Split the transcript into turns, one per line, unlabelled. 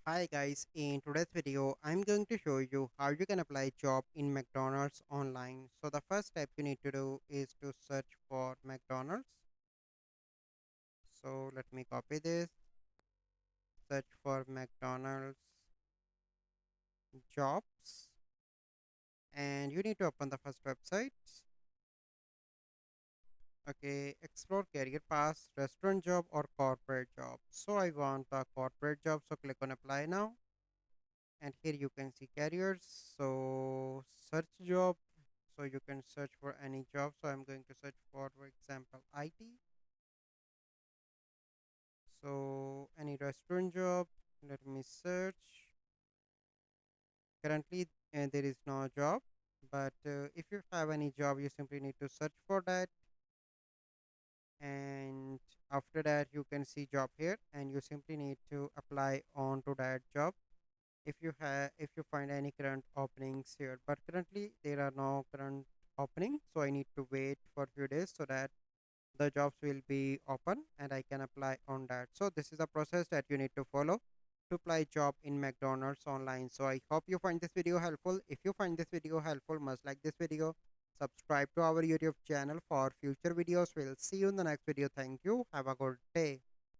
Hi guys, in today's video, I'm going to show you how you can apply job in McDonald's online. So the first step you need to do is to search for McDonald's. So let me copy this, search for McDonald's jobs, and you need to open the first website. Okay, explore career paths, restaurant job or corporate job. So I want the corporate job, so click on apply now. And here you can see careers, so search job, so you can search for any job. So I'm going to search for example IT. So any restaurant job, let me search. Currently there is no job, but if you have any job, you simply need to search for that, and after that you can see job here, and you simply need to apply on to that job if you find any current openings here. But currently there are no current opening, so I need to wait for few days so that the jobs will be open and I can apply on that. So this is the process that you need to follow to apply job in McDonald's online. So I hope you find this video helpful. If you find this video helpful, must like this video, subscribe to our YouTube channel for future videos. We'll see you in the next video. Thank you, have a good day.